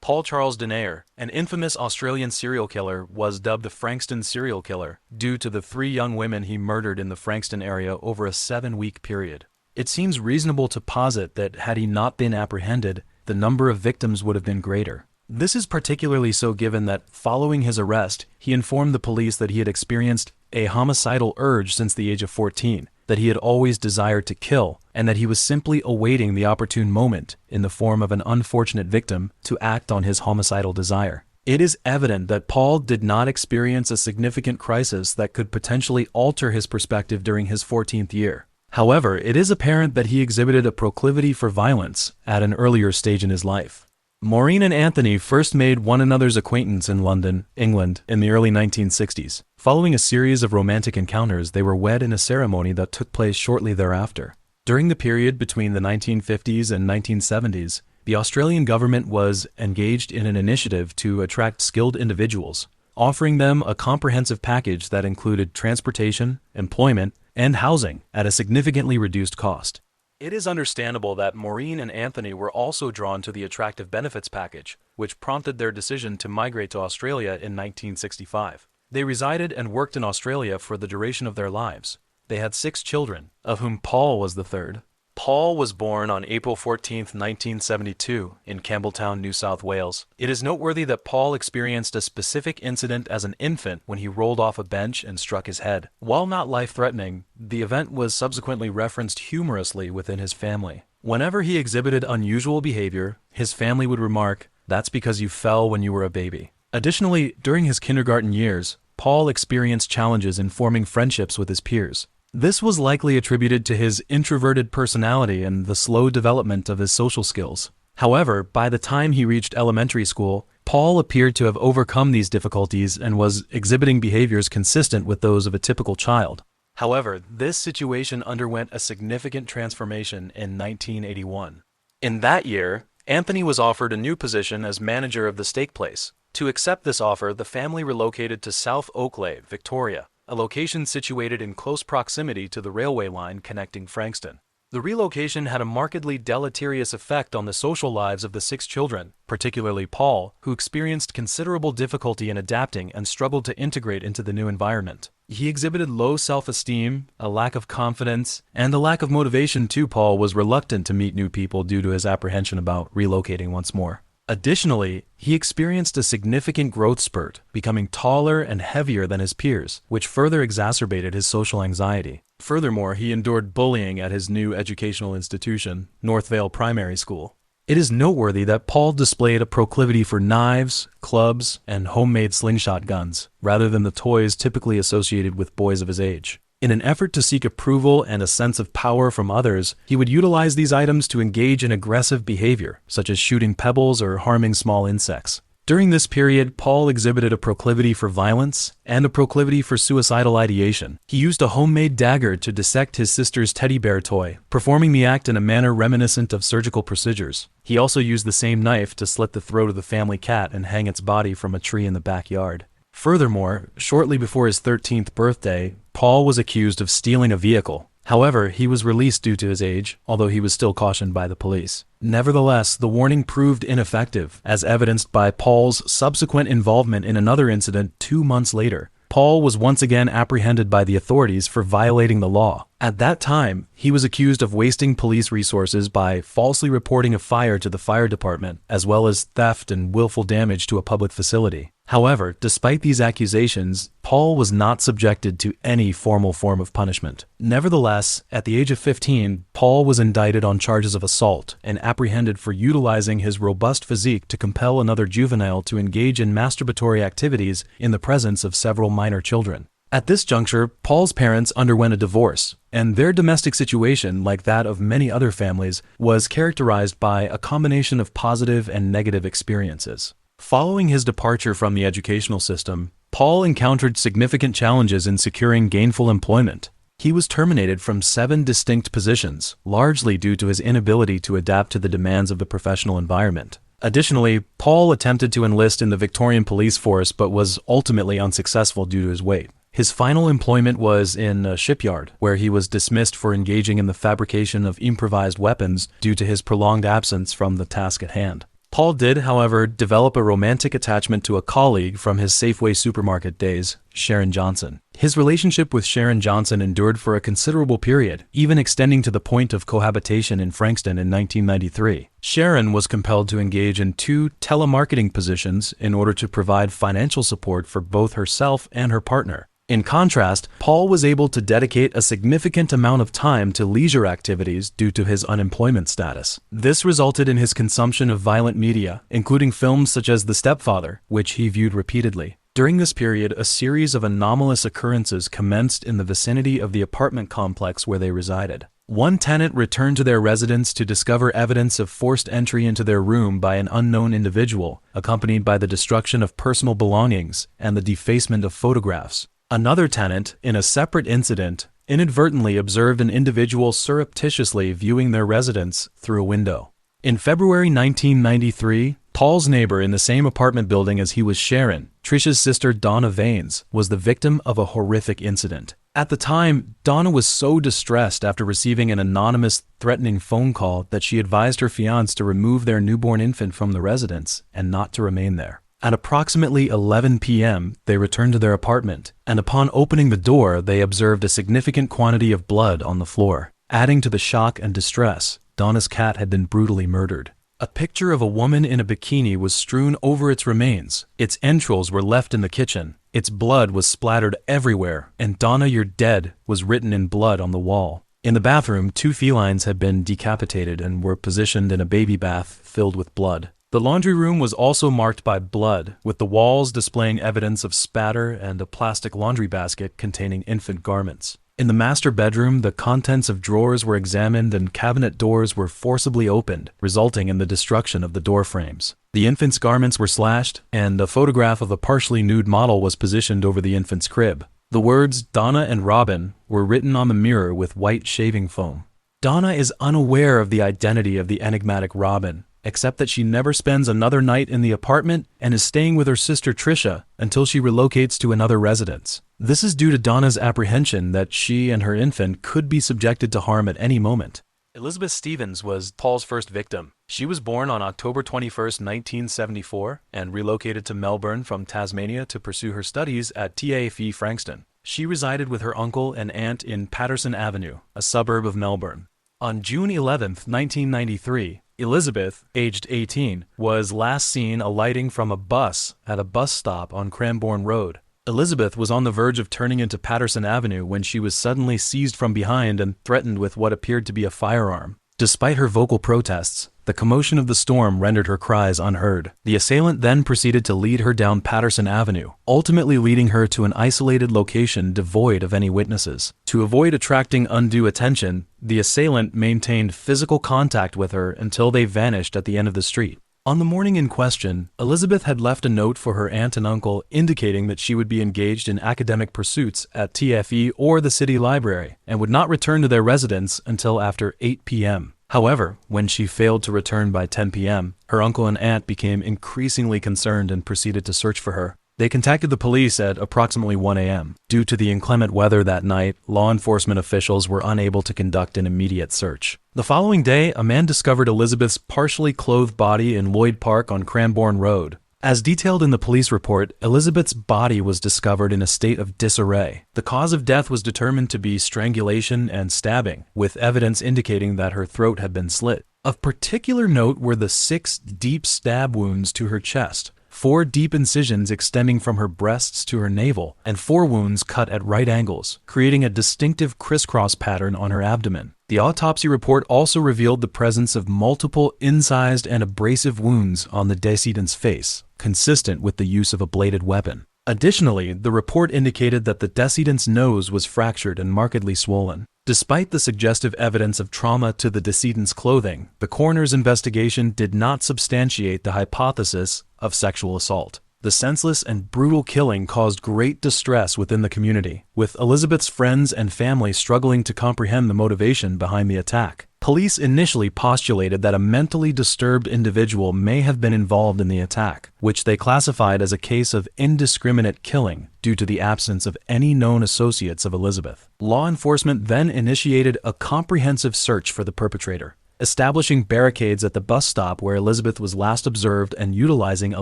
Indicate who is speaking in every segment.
Speaker 1: Paul Charles Denayer, an infamous Australian serial killer, was dubbed the Frankston serial killer due to the 3 young women he murdered in the Frankston area over a 7-week period. It seems reasonable to posit that had he not been apprehended, the number of victims would have been greater. This is particularly so given that, following his arrest, he informed the police that he had experienced a homicidal urge since the age of 14, that he had always desired to kill, and that he was simply awaiting the opportune moment, in the form of an unfortunate victim, to act on his homicidal desire. It is evident that Paul did not experience a significant crisis that could potentially alter his perspective during his 14th year. However, it is apparent that he exhibited a proclivity for violence at an earlier stage in his life. Maureen and Anthony first made one another's acquaintance in London, England, in the early 1960s. Following a series of romantic encounters, they were wed in a ceremony that took place shortly thereafter. During the period between the 1950s and 1970s, the Australian government was engaged in an initiative to attract skilled individuals, offering them a comprehensive package that included transportation, employment, and housing at a significantly reduced cost. It is understandable that Maureen and Anthony were also drawn to the attractive benefits package, which prompted their decision to migrate to Australia in 1965. They resided and worked in Australia for the duration of their lives. They had 6 children, of whom Paul was the third. Paul was born on April 14, 1972, in Campbelltown, New South Wales. It is noteworthy that Paul experienced a specific incident as an infant when he rolled off a bench and struck his head. While not life-threatening, the event was subsequently referenced humorously within his family. Whenever he exhibited unusual behavior, his family would remark, "That's because you fell when you were a baby." Additionally, during his kindergarten years, Paul experienced challenges in forming friendships with his peers. This was likely attributed to his introverted personality and the slow development of his social skills. However, by the time he reached elementary school, Paul appeared to have overcome these difficulties and was exhibiting behaviors consistent with those of a typical child. However, this situation underwent a significant transformation in 1981. In that year, Anthony was offered a new position as manager of the steak place. To accept this offer, the family relocated to South Oakleigh, Victoria, a location situated in close proximity to the railway line connecting Frankston. The relocation had a markedly deleterious effect on the social lives of the 6 children, particularly Paul, who experienced considerable difficulty in adapting and struggled to integrate into the new environment. He exhibited low self-esteem, a lack of confidence, and a lack of motivation too. Paul was reluctant to meet new people due to his apprehension about relocating once more. Additionally, he experienced a significant growth spurt, becoming taller and heavier than his peers, which further exacerbated his social anxiety. Furthermore, he endured bullying at his new educational institution, Northvale Primary School. It is noteworthy that Paul displayed a proclivity for knives, clubs, and homemade slingshot guns, rather than the toys typically associated with boys of his age. In an effort to seek approval and a sense of power from others, he would utilize these items to engage in aggressive behavior, such as shooting pebbles or harming small insects. During this period, Paul exhibited a proclivity for violence and a proclivity for suicidal ideation. He used a homemade dagger to dissect his sister's teddy bear toy, performing the act in a manner reminiscent of surgical procedures. He also used the same knife to slit the throat of the family cat and hang its body from a tree in the backyard. Furthermore, shortly before his 13th birthday, Paul was accused of stealing a vehicle. However, he was released due to his age, although he was still cautioned by the police. Nevertheless, the warning proved ineffective, as evidenced by Paul's subsequent involvement in another incident 2 months later. Paul was once again apprehended by the authorities for violating the law. At that time, he was accused of wasting police resources by falsely reporting a fire to the fire department, as well as theft and willful damage to a public facility. However, despite these accusations, Paul was not subjected to any formal form of punishment. Nevertheless, at the age of 15, Paul was indicted on charges of assault and apprehended for utilizing his robust physique to compel another juvenile to engage in masturbatory activities in the presence of several minor children. At this juncture, Paul's parents underwent a divorce, and their domestic situation, like that of many other families, was characterized by a combination of positive and negative experiences. Following his departure from the educational system, Paul encountered significant challenges in securing gainful employment. He was terminated from 7 distinct positions, largely due to his inability to adapt to the demands of the professional environment. Additionally, Paul attempted to enlist in the Victorian police force but was ultimately unsuccessful due to his weight. His final employment was in a shipyard, where he was dismissed for engaging in the fabrication of improvised weapons due to his prolonged absence from the task at hand. Paul did, however, develop a romantic attachment to a colleague from his Safeway supermarket days, Sharon Johnson. His relationship with Sharon Johnson endured for a considerable period, even extending to the point of cohabitation in Frankston in 1993. Sharon was compelled to engage in 2 telemarketing positions in order to provide financial support for both herself and her partner. In contrast, Paul was able to dedicate a significant amount of time to leisure activities due to his unemployment status. This resulted in his consumption of violent media, including films such as The Stepfather, which he viewed repeatedly. During this period, a series of anomalous occurrences commenced in the vicinity of the apartment complex where they resided. One tenant returned to their residence to discover evidence of forced entry into their room by an unknown individual, accompanied by the destruction of personal belongings and the defacement of photographs. Another tenant, in a separate incident, inadvertently observed an individual surreptitiously viewing their residence through a window. In February 1993, Paul's neighbor in the same apartment building as he was Sharon, Trisha's sister Donna Vaines, was the victim of a horrific incident. At the time, Donna was so distressed after receiving an anonymous, threatening phone call that she advised her fiancé to remove their newborn infant from the residence and not to remain there. At approximately 11 p.m., they returned to their apartment, and upon opening the door, they observed a significant quantity of blood on the floor. Adding to the shock and distress, Donna's cat had been brutally murdered. A picture of a woman in a bikini was strewn over its remains. Its entrails were left in the kitchen. Its blood was splattered everywhere, and "Donna, you're dead" was written in blood on the wall. In the bathroom, 2 felines had been decapitated and were positioned in a baby bath filled with blood. The laundry room was also marked by blood, with the walls displaying evidence of spatter and a plastic laundry basket containing infant garments. In the master bedroom, the contents of drawers were examined and cabinet doors were forcibly opened, resulting in the destruction of the door frames. The infant's garments were slashed, and a photograph of a partially nude model was positioned over the infant's crib. The words "Donna and Robin" were written on the mirror with white shaving foam. Donna is unaware of the identity of the enigmatic Robin, except that she never spends another night in the apartment and is staying with her sister Trisha until she relocates to another residence. This is due to Donna's apprehension that she and her infant could be subjected to harm at any moment. Elizabeth Stevens was Paul's first victim. She was born on October 21, 1974, and relocated to Melbourne from Tasmania to pursue her studies at TAFE Frankston. She resided with her uncle and aunt in Patterson Avenue, a suburb of Melbourne. On June 11, 1993, Elizabeth, aged 18, was last seen alighting from a bus at a bus stop on Cranbourne Road. Elizabeth was on the verge of turning into Patterson Avenue when she was suddenly seized from behind and threatened with what appeared to be a firearm. Despite her vocal protests, the commotion of the storm rendered her cries unheard. The assailant then proceeded to lead her down Patterson Avenue, ultimately leading her to an isolated location devoid of any witnesses. To avoid attracting undue attention, the assailant maintained physical contact with her until they vanished at the end of the street. On the morning in question, Elizabeth had left a note for her aunt and uncle indicating that she would be engaged in academic pursuits at TFE or the city library and would not return to their residence until after 8 p.m. However, when she failed to return by 10 p.m., her uncle and aunt became increasingly concerned and proceeded to search for her. They contacted the police at approximately 1 a.m. Due to the inclement weather that night, law enforcement officials were unable to conduct an immediate search. The following day, a man discovered Elizabeth's partially clothed body in Lloyd Park on Cranbourne Road. As detailed in the police report, Elizabeth's body was discovered in a state of disarray. The cause of death was determined to be strangulation and stabbing, with evidence indicating that her throat had been slit. Of particular note were the 6 deep stab wounds to her chest, 4 deep incisions extending from her breasts to her navel, and 4 wounds cut at right angles, creating a distinctive crisscross pattern on her abdomen. The autopsy report also revealed the presence of multiple incised and abrasive wounds on the decedent's face, consistent with the use of a bladed weapon. Additionally, the report indicated that the decedent's nose was fractured and markedly swollen. Despite the suggestive evidence of trauma to the decedent's clothing, the coroner's investigation did not substantiate the hypothesis of sexual assault. The senseless and brutal killing caused great distress within the community, with Elizabeth's friends and family struggling to comprehend the motivation behind the attack. Police initially postulated that a mentally disturbed individual may have been involved in the attack, which they classified as a case of indiscriminate killing due to the absence of any known associates of Elizabeth. Law enforcement then initiated a comprehensive search for the perpetrator. establishing barricades at the bus stop where Elizabeth was last observed and utilizing a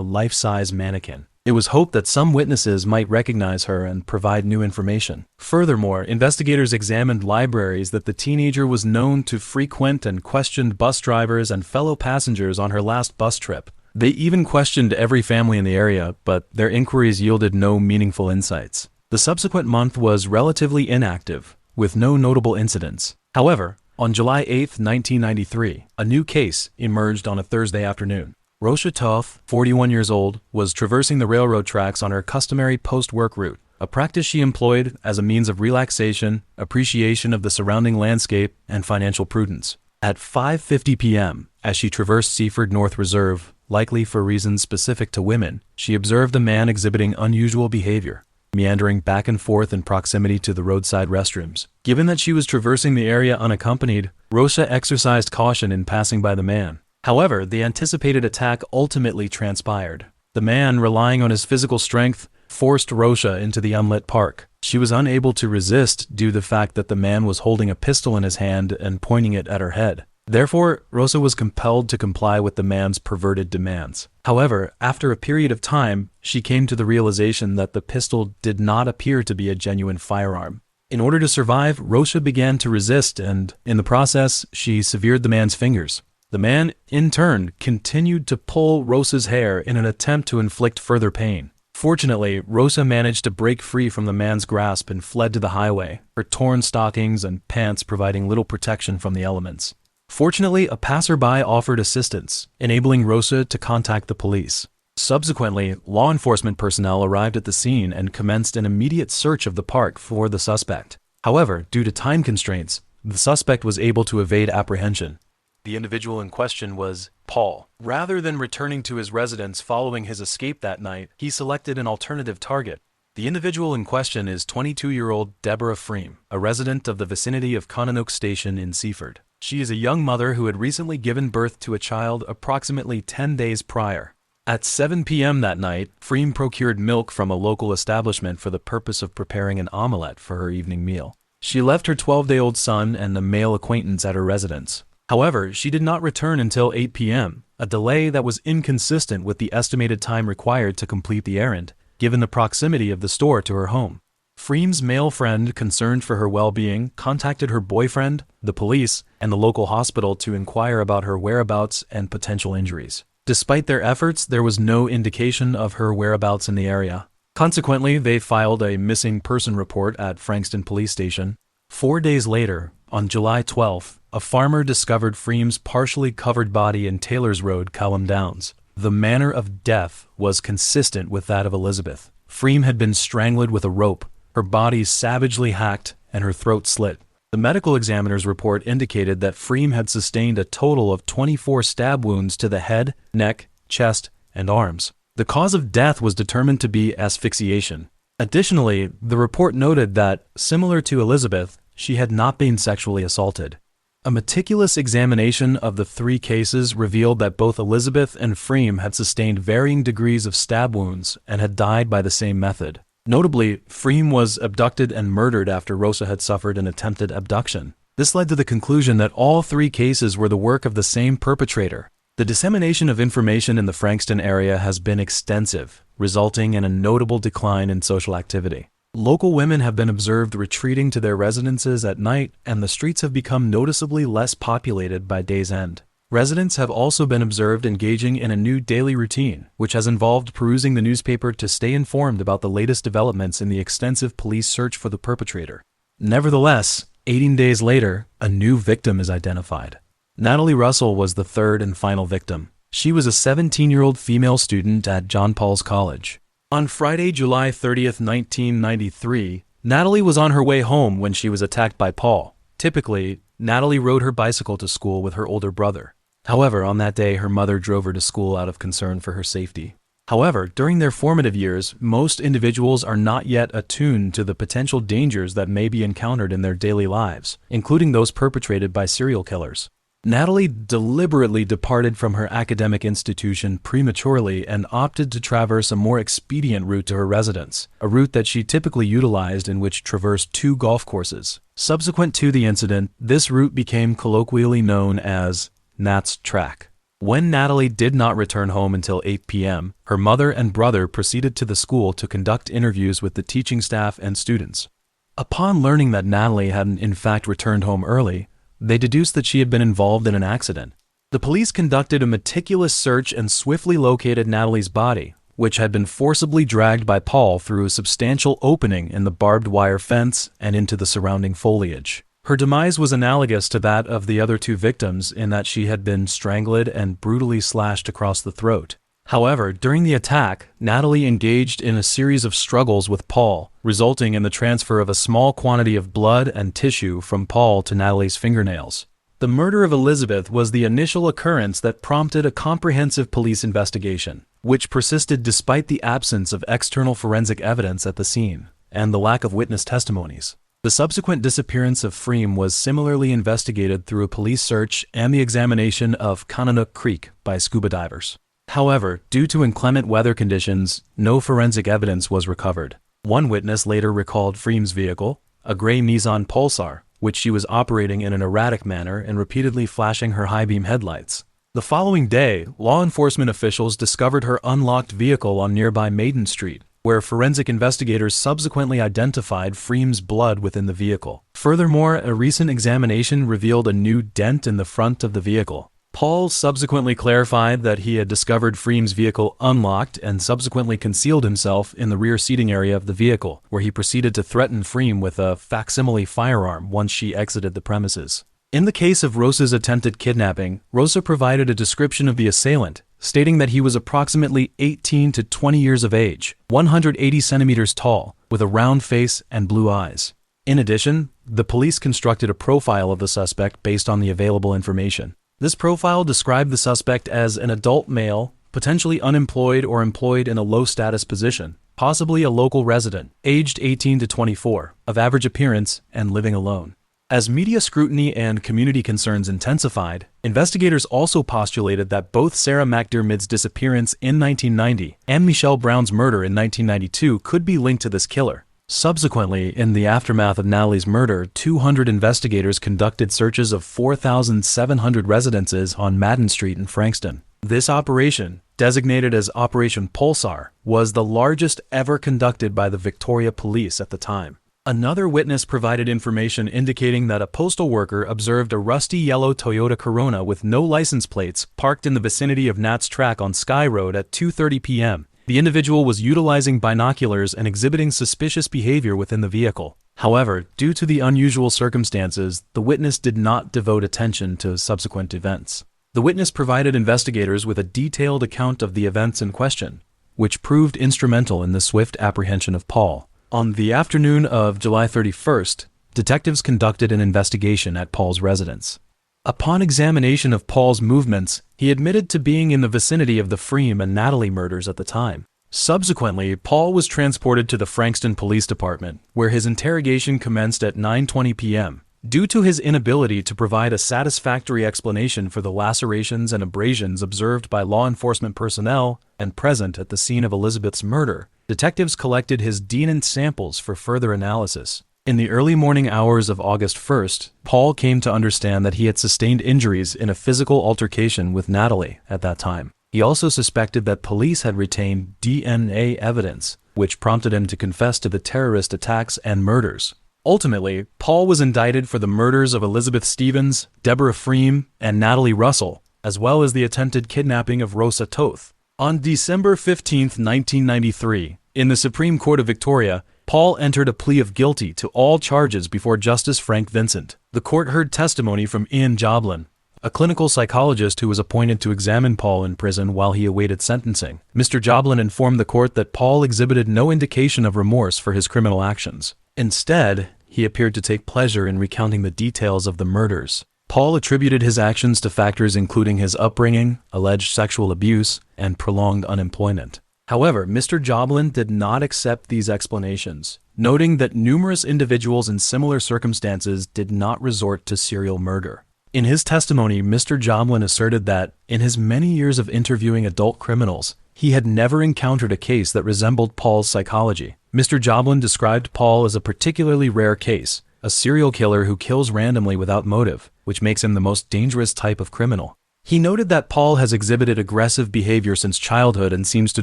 Speaker 1: life-size mannequin. It was hoped that some witnesses might recognize her and provide new information. Furthermore, investigators examined libraries that the teenager was known to frequent and questioned bus drivers and fellow passengers on her last bus trip. They even questioned every family in the area, but their inquiries yielded no meaningful insights. The subsequent month was relatively inactive, with no notable incidents. However, on July 8, 1993, a new case emerged on a Thursday afternoon. Rosha Toth, 41 years old, was traversing the railroad tracks on her customary post-work route, a practice she employed as a means of relaxation, appreciation of the surrounding landscape, and financial prudence. At 5:50 p.m., as she traversed Seaford North Reserve, likely for reasons specific to women, she observed a man exhibiting unusual behavior, meandering back and forth in proximity to the roadside restrooms. Given that she was traversing the area unaccompanied, Rosha exercised caution in passing by the man. However, the anticipated attack ultimately transpired. The man, relying on his physical strength, forced Rosha into the unlit park. She was unable to resist due to the fact that the man was holding a pistol in his hand and pointing it at her head. Therefore, Rosha was compelled to comply with the man's perverted demands. However, after a period of time, she came to the realization that the pistol did not appear to be a genuine firearm. In order to survive, Rosha began to resist and, in the process, she severed the man's fingers. The man, in turn, continued to pull Rosha's hair in an attempt to inflict further pain. Fortunately, Rosha managed to break free from the man's grasp and fled to the highway, her torn stockings and pants providing little protection from the elements. Fortunately, a passerby offered assistance, enabling Rosha to contact the police. Subsequently, law enforcement personnel arrived at the scene and commenced an immediate search of the park for the suspect. However, due to time constraints, the suspect was able to evade apprehension. The individual in question was Paul. Rather than returning to his residence following his escape that night, he selected an alternative target. The individual in question is 22-year-old Deborah Freem, a resident of the vicinity of Conanoke Station in Seaford. She is a young mother who had recently given birth to a child approximately 10 days prior. At 7 p.m. that night, Freem procured milk from a local establishment for the purpose of preparing an omelette for her evening meal. She left her 12-day-old son and a male acquaintance at her residence. However, she did not return until 8 p.m., a delay that was inconsistent with the estimated time required to complete the errand, given the proximity of the store to her home. Freem's male friend, concerned for her well-being, contacted her boyfriend, the police, and the local hospital to inquire about her whereabouts and potential injuries. Despite their efforts, there was no indication of her whereabouts in the area. Consequently, they filed a missing person report at Frankston Police Station. 4 days later, on July 12th, a farmer discovered Freem's partially covered body in Taylor's Road, Callum Downs. The manner of death was consistent with that of Elizabeth. Freem had been strangled with a rope, her body savagely hacked, and her throat slit. The medical examiner's report indicated that Freem had sustained a total of 24 stab wounds to the head, neck, chest, and arms. The cause of death was determined to be asphyxiation. Additionally, the report noted that, similar to Elizabeth, she had not been sexually assaulted. A meticulous examination of the three cases revealed that both Elizabeth and Freem had sustained varying degrees of stab wounds and had died by the same method. Notably, Freem was abducted and murdered after Rosha had suffered an attempted abduction. This led to the conclusion that all three cases were the work of the same perpetrator. The dissemination of information in the Frankston area has been extensive, resulting in a notable decline in social activity. Local women have been observed retreating to their residences at night, and the streets have become noticeably less populated by day's end. Residents have also been observed engaging in a new daily routine, which has involved perusing the newspaper to stay informed about the latest developments in the extensive police search for the perpetrator. Nevertheless, 18 days later, a new victim is identified. Natalie Russell was the third and final victim. She was a 17-year-old female student at John Paul's College. On Friday, July 30th, 1993, Natalie was on her way home when she was attacked by Paul. Typically, Natalie rode her bicycle to school with her older brother. However, on that day, her mother drove her to school out of concern for her safety. However, during their formative years, most individuals are not yet attuned to the potential dangers that may be encountered in their daily lives, including those perpetrated by serial killers. Natalie deliberately departed from her academic institution prematurely and opted to traverse a more expedient route to her residence, a route that she typically utilized and which traversed 2 golf courses. Subsequent to the incident, this route became colloquially known as Nat's Track. When Natalie did not return home until 8 p.m., her mother and brother proceeded to the school to conduct interviews with the teaching staff and students. Upon learning that Natalie hadn't in fact returned home early, they deduced that she had been involved in an accident. The police conducted a meticulous search and swiftly located Natalie's body, which had been forcibly dragged by Paul through a substantial opening in the barbed wire fence and into the surrounding foliage. Her demise was analogous to that of the other 2 victims in that she had been strangled and brutally slashed across the throat. However, during the attack, Natalie engaged in a series of struggles with Paul, resulting in the transfer of a small quantity of blood and tissue from Paul to Natalie's fingernails. The murder of Elizabeth was the initial occurrence that prompted a comprehensive police investigation, which persisted despite the absence of external forensic evidence at the scene and the lack of witness testimonies. The subsequent disappearance of Freem was similarly investigated through a police search and the examination of Conanook Creek by scuba divers. However, due to inclement weather conditions, no forensic evidence was recovered. One witness later recalled Freem's vehicle, a gray Nissan Pulsar, which she was operating in an erratic manner and repeatedly flashing her high-beam headlights. The following day, law enforcement officials discovered her unlocked vehicle on nearby Maiden Street, where forensic investigators subsequently identified Freem's blood within the vehicle. Furthermore, a recent examination revealed a new dent in the front of the vehicle. Paul subsequently clarified that he had discovered Freem's vehicle unlocked and subsequently concealed himself in the rear seating area of the vehicle, where he proceeded to threaten Freem with a facsimile firearm once she exited the premises. In the case of Rosa's attempted kidnapping, Rosa provided a description of the assailant, stating that he was approximately 18 to 20 years of age, 180 centimeters tall, with a round face and blue eyes. In addition, the police constructed a profile of the suspect based on the available information. This profile described the suspect as an adult male, potentially unemployed or employed in a low-status position, possibly a local resident, aged 18 to 24, of average appearance, and living alone. As media scrutiny and community concerns intensified, investigators also postulated that both Sarah McDermott's disappearance in 1990 and Michelle Brown's murder in 1992 could be linked to this killer. Subsequently, in the aftermath of Natalie's murder, 200 investigators conducted searches of 4,700 residences on Madden Street in Frankston. This operation, designated as Operation Pulsar, was the largest ever conducted by the Victoria Police at the time. Another witness provided information indicating that a postal worker observed a rusty yellow Toyota Corona with no license plates parked in the vicinity of Nat's Track on Sky Road at 2:30 p.m. The individual was utilizing binoculars and exhibiting suspicious behavior within the vehicle. However, due to the unusual circumstances, the witness did not devote attention to subsequent events. The witness provided investigators with a detailed account of the events in question, which proved instrumental in the swift apprehension of Paul. On the afternoon of July 31st, detectives conducted an investigation at Paul's residence. Upon examination of Paul's movements, he admitted to being in the vicinity of the Freem and Natalie murders at the time. Subsequently, Paul was transported to the Frankston Police Department, where his interrogation commenced at 9:20 p.m. Due to his inability to provide a satisfactory explanation for the lacerations and abrasions observed by law enforcement personnel and present at the scene of Elizabeth's murder, detectives collected his DNA samples for further analysis. In the early morning hours of August 1st, Paul came to understand that he had sustained injuries in a physical altercation with Natalie at that time. He also suspected that police had retained DNA evidence, which prompted him to confess to the terrorist attacks and murders. Ultimately, Paul was indicted for the murders of Elizabeth Stevens, Deborah Freem, and Natalie Russell, as well as the attempted kidnapping of Rosa Toth. On December 15, 1993, in the Supreme Court of Victoria, Paul entered a plea of guilty to all charges before Justice Frank Vincent. The court heard testimony from Ian Joblin, a clinical psychologist who was appointed to examine Paul in prison while he awaited sentencing. Mr. Joblin informed the court that Paul exhibited no indication of remorse for his criminal actions. Instead, he appeared to take pleasure in recounting the details of the murders. Paul attributed his actions to factors including his upbringing, alleged sexual abuse, and prolonged unemployment. However, Mr. Joblin did not accept these explanations, noting that numerous individuals in similar circumstances did not resort to serial murder. In his testimony, Mr. Joblin asserted that, in his many years of interviewing adult criminals, he had never encountered a case that resembled Paul's psychology. Mr. Joblin described Paul as a particularly rare case, a serial killer who kills randomly without motive, which makes him the most dangerous type of criminal. He noted that Paul has exhibited aggressive behavior since childhood and seems to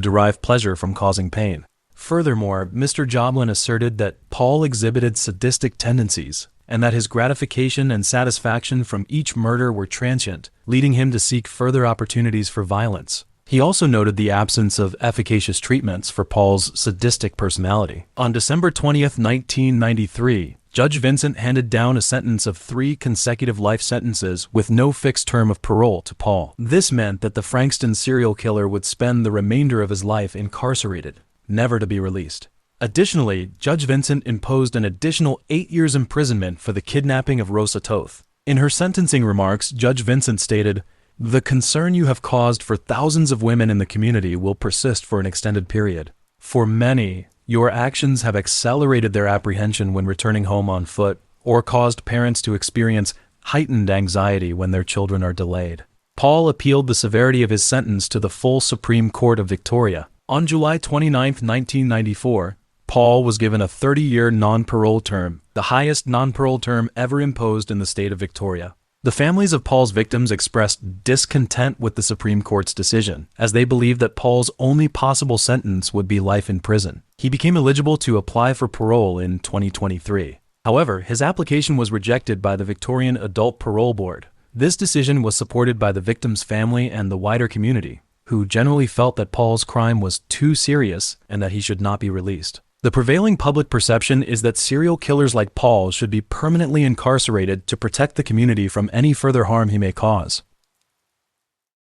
Speaker 1: derive pleasure from causing pain. Furthermore, Mr. Joblin asserted that Paul exhibited sadistic tendencies, and that his gratification and satisfaction from each murder were transient, leading him to seek further opportunities for violence. He also noted the absence of efficacious treatments for Paul's sadistic personality. On December 20th, 1993, Judge Vincent handed down a sentence of 3 consecutive life sentences with no fixed term of parole to Paul. This meant that the Frankston serial killer would spend the remainder of his life incarcerated, never to be released. Additionally, Judge Vincent imposed an additional 8 years imprisonment for the kidnapping of Rosa Toth. In her sentencing remarks, Judge Vincent stated, "The concern you have caused for thousands of women in the community will persist for an extended period. For many, your actions have accelerated their apprehension when returning home on foot, or caused parents to experience heightened anxiety when their children are delayed." Paul appealed the severity of his sentence to the full Supreme Court of Victoria. On July 29, 1994, Paul was given a 30-year non-parole term, the highest non-parole term ever imposed in the state of Victoria. The families of Paul's victims expressed discontent with the Supreme Court's decision, as they believed that Paul's only possible sentence would be life in prison. He became eligible to apply for parole in 2023. However, his application was rejected by the Victorian Adult Parole Board. This decision was supported by the victim's family and the wider community, who generally felt that Paul's crime was too serious and that he should not be released. The prevailing public perception is that serial killers like Paul should be permanently incarcerated to protect the community from any further harm he may cause.